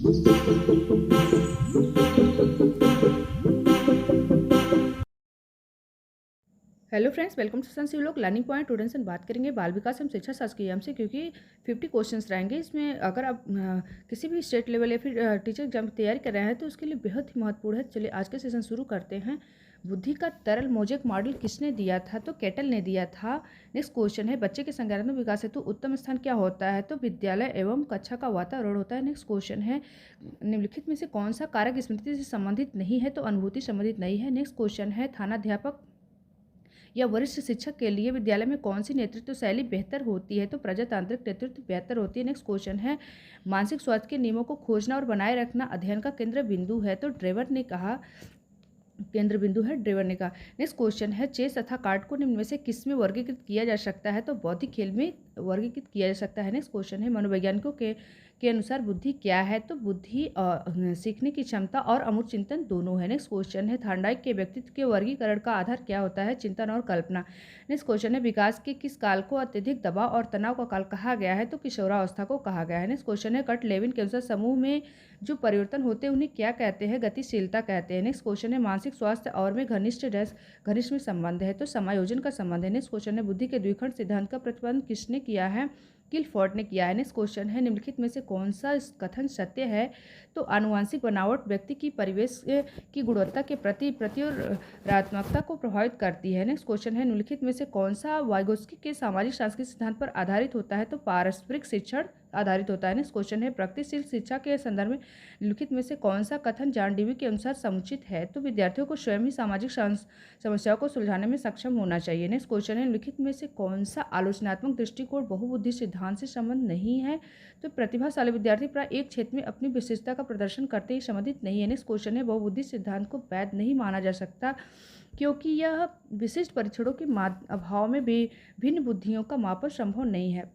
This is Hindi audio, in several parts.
हेलो फ्रेंड्स, वेलकम टू संस लोग लर्निंग पॉइंट। स्टूडेंट्स बात करेंगे बाल विकास एवं शिक्षा शास्त्र की हमसे, क्योंकि 50 क्वेश्चंस रहेंगे इसमें। अगर आप किसी भी स्टेट लेवल या फिर टीचर एग्जाम की तैयारी कर रहे हैं तो उसके लिए बेहद ही महत्वपूर्ण है। चलिए आज का सेशन शुरू करते हैं। बुद्धि का तरल मोजेक मॉडल किसने दिया था? तो केटल ने दिया था। नेक्स्ट क्वेश्चन है, बच्चे के संज्ञानात्मक विकास हेतु उत्तम स्थान क्या होता है? तो विद्यालय एवं कक्षा का वातावरण होता है। नेक्स्ट क्वेश्चन है, निम्नलिखित में से कौन सा कारक स्मृति से संबंधित नहीं है? तो अनुभूति संबंधित नहीं है। नेक्स्ट क्वेश्चन है, थानाध्यापक या वरिष्ठ शिक्षक के लिए विद्यालय में कौन सी नेतृत्व शैली बेहतर होती है? तो प्रजातांत्रिक नेतृत्व बेहतर होती है। नेक्स्ट क्वेश्चन है, मानसिक स्वास्थ्य के नियमों को खोजना और बनाए रखना अध्ययन का केंद्र बिंदु है। तो ड्रेवर ने कहा केंद्र बिंदु है, ड्रेवर ने कहा। नेक्स्ट क्वेश्चन है, चेस तथा कार्ड को निम्न में से किस में वर्गीकृत किया जा सकता है? तो बौद्धिक खेल में वर्गीकृत किया जा सकता है। नेक्स्ट क्वेश्चन है, मनोवैज्ञानिकों के अनुसार बुद्धि क्या है? तो बुद्धि सीखने की क्षमता और अमूर्त चिंतन दोनों है। नेक्स्ट क्वेश्चन है, थार्नडाइक के व्यक्तित्व के वर्गीकरण का आधार क्या होता है? चिंतन और कल्पना। नेक्स्ट क्वेश्चन है, विकास के किस काल को अत्यधिक दबाव और तनाव का काल कहा गया है? तो किशोरावस्था को कहा गया है। नेक्स्ट क्वेश्चन है, कट लेविन के अनुसार समूह में जो परिवर्तन होते हैं उन्हें क्या कहते हैं? गतिशीलता कहते हैं। नेक्स्ट क्वेश्चन है, मानसिक स्वास्थ्य और में घनिष्ठ में संबंध है? तो समायोजन का संबंध है। नेक्स्ट क्वेश्चन है, बुद्धि के द्विखंड सिद्धांत का प्रतिपादन किसने किया है? किलफोर्ड ने किया है। नेक्स्ट क्वेश्चन है, निम्नलिखित में से कौन सा कथन सत्य है? तो आनुवंशिक बनावट व्यक्ति की परिवेश की गुणवत्ता के प्रति प्रत्युरात्मकता को प्रभावित करती है। नेक्स्ट क्वेश्चन है, निम्नलिखित में से कौन सा वाइगोस्की के सामाजिक सांस्कृतिक सिद्धांत पर आधारित होता है? तो पारस्परिक शिक्षण आधारित होता है। नेक्स्ट क्वेश्चन है, प्रगतिशील शिक्षा के संदर्भ में निम्नलिखित में से कौन सा कथन जॉन डीवी के अनुसार समुचित है? तो विद्यार्थियों को स्वयं ही सामाजिक समस्याओं को सुलझाने में सक्षम होना चाहिए। नेक्स्ट क्वेश्चन है, निम्नलिखित में से कौन सा आलोचनात्मक दृष्टिकोण बहुबुद्धि सिद्धांत से संबंध नहीं है? तो प्रतिभाशाली विद्यार्थी प्राय एक क्षेत्र में अपनी विशेषता का प्रदर्शन करते ही संबंधित नहीं है। नेक्स्ट क्वेश्चन है, बहुबुद्धि सिद्धांत को वैध नहीं माना जा सकता क्योंकि यह विशिष्ट परीक्षणों के अभाव में भी भिन्न बुद्धियों का मापन संभव नहीं है।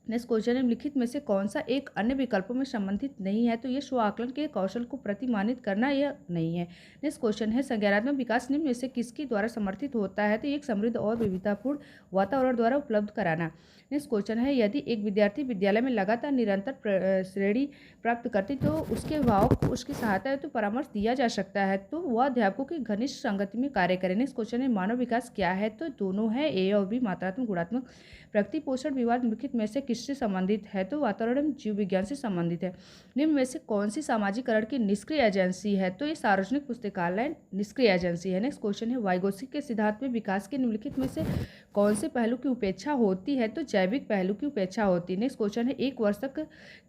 नेक्स्ट क्वेश्चन है, लिखित में से कौन सा एक अन्य विकल्पों में संबंधित नहीं है? तो ये स्व आकलन के कौशल को प्रतिमानित करना यह नहीं है। नेक्स्ट क्वेश्चन है, संज्ञानात्मक विकास निम्न में से किसके द्वारा समर्थित होता है? तो एक समृद्ध और विविधतापूर्ण वातावरण द्वारा उपलब्ध कराना। नेक्स्ट क्वेश्चन है, यदि एक विद्यार्थी विद्यालय में लगातार निरंतर श्रेणी प्राप्त करती तो उसके अभिभावक को उसकी सहायता हेतु परामर्श दिया जा सकता है, तो वह अध्यापकों की घनिष्ठ संगति में कार्य करें। नेक्स्ट क्वेश्चन है, मानव विकास क्या है? तो दोनों है, ए और बी, मात्रात्मक गुणात्मक। प्रकृति पोषण विवाद निम्नलिखित में से किससे संबंधित है? तो वातावरण एवं जीव विज्ञान से संबंधित है। निम्न में से कौन सी सामाजिकरण की निष्क्रिय एजेंसी है? तो ये सार्वजनिक पुस्तकालय निष्क्रिय एजेंसी है। नेक्स्ट क्वेश्चन है, वाइगोत्स्की के सिद्धांत में विकास के निम्नलिखित में से कौन से पहलू की उपेक्षा होती है? तो जैविक पहलू की उपेक्षा होती है। नेक्स्ट क्वेश्चन है, एक वर्ष तक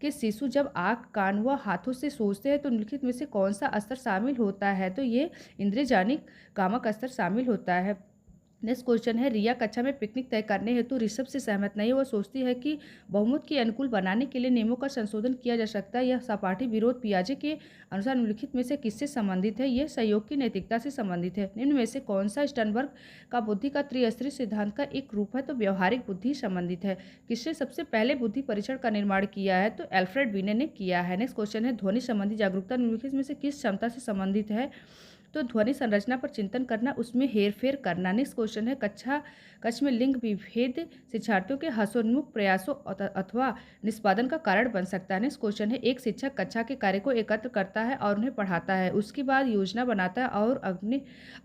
के शिशु जब आँख, कान व हाथों से सोचते हैं तो निम्नलिखित में से कौन सा स्तर शामिल होता है? तो ये इंद्रियजानिक कामक स्तर शामिल होता है। नेक्स्ट क्वेश्चन है, रिया कक्षा में पिकनिक तय करने हेतु ऋषभ से सहमत नहीं है। वह सोचती है कि बहुमत के अनुकूल बनाने के लिए नियमों का संशोधन किया जा सकता है। यह सहपाठी विरोध पियाजे के अनुसार निम्नलिखित में से किससे संबंधित है? यह सहयोग की नैतिकता से संबंधित है। निम्न में से कौन सा स्टर्नबर्ग का बुद्धि का त्रिस्तरीय सिद्धांत का एक रूप है? तो व्यवहारिक बुद्धि संबंधित है। किसने सबसे पहले बुद्धि परीक्षण का निर्माण किया है? तो एल्फ्रेड बीने ने किया है। नेक्स्ट क्वेश्चन है, ध्वनि संबंधी जागरूकता निम्नलिखित में से किस क्षमता से संबंधित है? तो ध्वनि संरचना पर चिंतन करना, उसमें हेरफेर करना। नेक्स्ट क्वेश्चन है, कक्ष में लिंग विभेद शिक्षार्थियों के हंसोन्मुख प्रयासों अथवा निष्पादन का कारण बन सकता है। नेक्स्ट क्वेश्चन है, एक शिक्षक कक्षा के कार्य को एकत्र करता है और उन्हें पढ़ाता है, उसके बाद योजना बनाता है और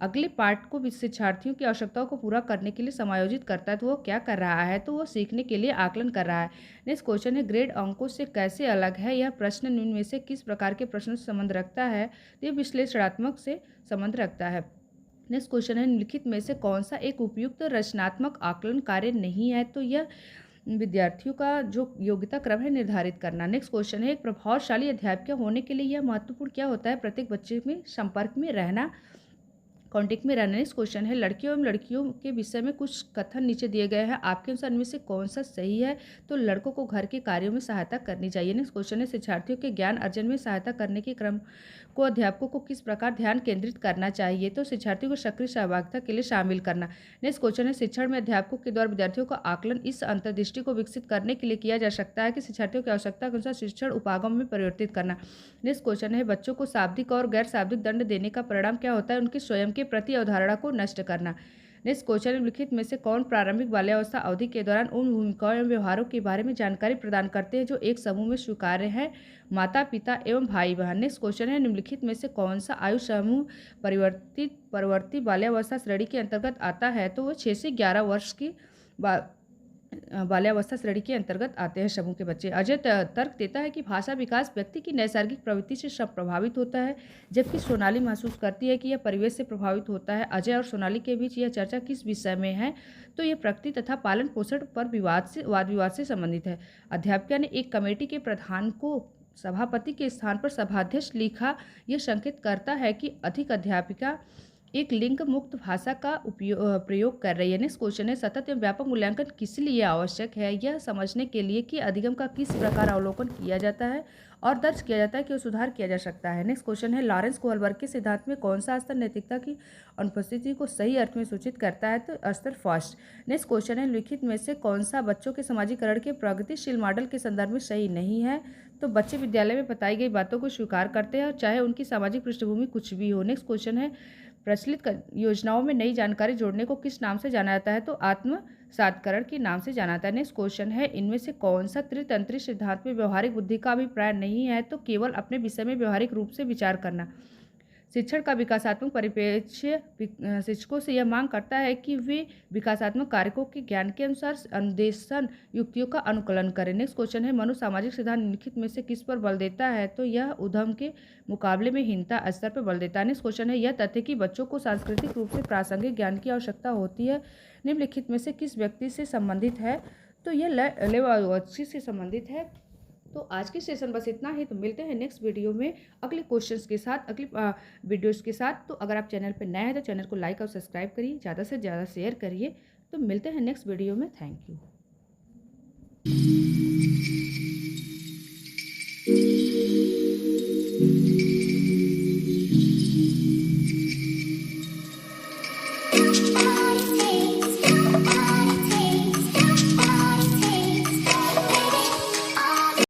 अगले पाठ को शिक्षार्थियों की आवश्यकताओं को पूरा करने के लिए समायोजित करता है। तो वो क्या कर रहा है? तो वो सीखने के लिए आकलन कर रहा है। नेक्स्ट क्वेश्चन है, ग्रेड अंकों से कैसे अलग है? यह प्रश्न निम्न में से किस प्रकार के प्रश्नों से संबंध रखता है? तो ये विश्लेषणात्मक से संबंध रखता है। नेक्स्ट क्वेश्चन है, निम्नलिखित में से कौन सा एक उपयुक्त रचनात्मक आकलन कार्य नहीं है? तो यह विद्यार्थियों का जो योग्यता क्रम है निर्धारित करना। नेक्स्ट क्वेश्चन है, एक प्रभावशाली अध्यापक होने के लिए यह महत्वपूर्ण क्या होता है? प्रत्येक बच्चे में संपर्क में रहना, कॉन्टेक्ट में रहना। नेक्स्ट क्वेश्चन है, लड़कियों एवं लड़कियों के विषय में कुछ कथन नीचे दिए गए हैं, आपके अनुसार इनमें से कौन सा सही है? तो लड़कों को घर के कार्यों में सहायता करनी चाहिए। नेक्स्ट क्वेश्चन है, शिक्षार्थियों के ज्ञान अर्जन में सहायता करने के क्रम को अध्यापकों को किस प्रकार ध्यान केंद्रित करना चाहिए? तो शिक्षार्थियों को सक्रिय सहभागिता के लिए शामिल करना। नेक्स्ट क्वेश्चन है, शिक्षण में अध्यापकों के द्वारा विद्यार्थियों का आकलन इस अंतर्दृष्टि को विकसित करने के लिए किया जा सकता है कि शिक्षार्थियों की आवश्यकता के अनुसार शिक्षण उपागम में परिवर्तित करना। नेक्स्ट क्वेश्चन है, बच्चों को शाब्दिक और गैर शाब्दिक दंड देने का परिणाम क्या होता है? उनके स्वयं के प्रति अवधारणा को नष्ट करना। नेक्स्ट क्वेश्चन, निम्नलिखित में से कौन प्रारंभिक बाल्यावस्था अवधि के दौरान उन भूमिकाओं एवं व्यवहारों के बारे में जानकारी प्रदान करते हैं जो एक समूह में स्वीकार्य है? माता पिता एवं भाई बहन। नेक्स्ट क्वेश्चन है, निम्नलिखित में से कौन सा आयु समूह परिवर्ती बाल्यावस्था श्रेणी के अंतर्गत आता है? तो वो 6 से 11 वर्ष की बाल्यावस्था श्रेणी के अंतर्गत आते हैं समूह के बच्चे। अजय तर्क देता है कि भाषा विकास व्यक्ति की नैसर्गिक प्रवृत्ति से प्रभावित होता है, जबकि सोनाली महसूस करती है कि यह परिवेश से प्रभावित होता है। अजय और सोनाली के बीच यह चर्चा किस विषय में है? तो यह प्रकृति तथा पालन पोषण पर वाद विवाद से संबंधित है। अध्यापिका ने एक कमेटी के प्रधान को सभापति के स्थान पर सभाध्यक्ष लिखा। यह संकेत करता है कि अधिक अध्यापिका एक लिंग मुक्त भाषा का प्रयोग कर रही है। नेक्स्ट क्वेश्चन है, सतत एवं व्यापक मूल्यांकन किस लिए आवश्यक है? यह समझने के लिए कि अधिगम का किस प्रकार अवलोकन किया जाता है और दर्ज किया जाता है कि सुधार किया जा सकता है। नेक्स्ट क्वेश्चन है, लॉरेंस कोहलबर्ग के सिद्धांत में कौन सा स्तर नैतिकता की अनुपस्थिति को सही अर्थ में सूचित करता है? तो स्तर फर्स्ट। नेक्स्ट क्वेश्चन है, लिखित में से कौन सा बच्चों के समाजीकरण के प्रगतिशील मॉडल के संदर्भ में सही नहीं है? तो बच्चे विद्यालय में बताई गई बातों को स्वीकार करते हैं और चाहे उनकी सामाजिक पृष्ठभूमि कुछ भी हो। नेक्स्ट क्वेश्चन है, प्रचलित योजनाओं में नई जानकारी जोड़ने को किस नाम से जाना जाता है? तो आत्मसातकरण के नाम से जाना जाता है। नेक्स्ट क्वेश्चन है, इनमें से कौन सा त्रितंत्री सिद्धांत में व्यवहारिक बुद्धि का अभिप्राय नहीं है? तो केवल अपने विषय में व्यवहारिक रूप से विचार करना। शिक्षण का विकासात्मक परिप्रेक्ष्य शिक्षकों से यह मांग करता है कि वे विकासात्मक कारकों के ज्ञान के अनुसार अनुदेशन युक्तियों का अनुकूलन करें। नेक्स्ट क्वेश्चन है, मनु सामाजिक सिद्धांत निम्नलिखित में से किस पर बल देता है? तो यह उद्यम के मुकाबले में हीनता स्तर पर बल देता है। नेक्स्ट क्वेश्चन है, यह तथ्य कि बच्चों को सांस्कृतिक रूप से प्रासंगिक ज्ञान की आवश्यकता होती है निम्नलिखित में से किस व्यक्ति से संबंधित है? तो यह लेवाची से संबंधित है। तो आज की सेशन बस इतना ही। तो मिलते हैं नेक्स्ट वीडियो में अगले क्वेश्चंस के साथ, अगली वीडियोस के साथ। तो अगर आप चैनल पर नए हैं तो चैनल को लाइक और सब्सक्राइब करिए, ज़्यादा से ज़्यादा शेयर करिए। तो मिलते हैं नेक्स्ट वीडियो में। Thank you.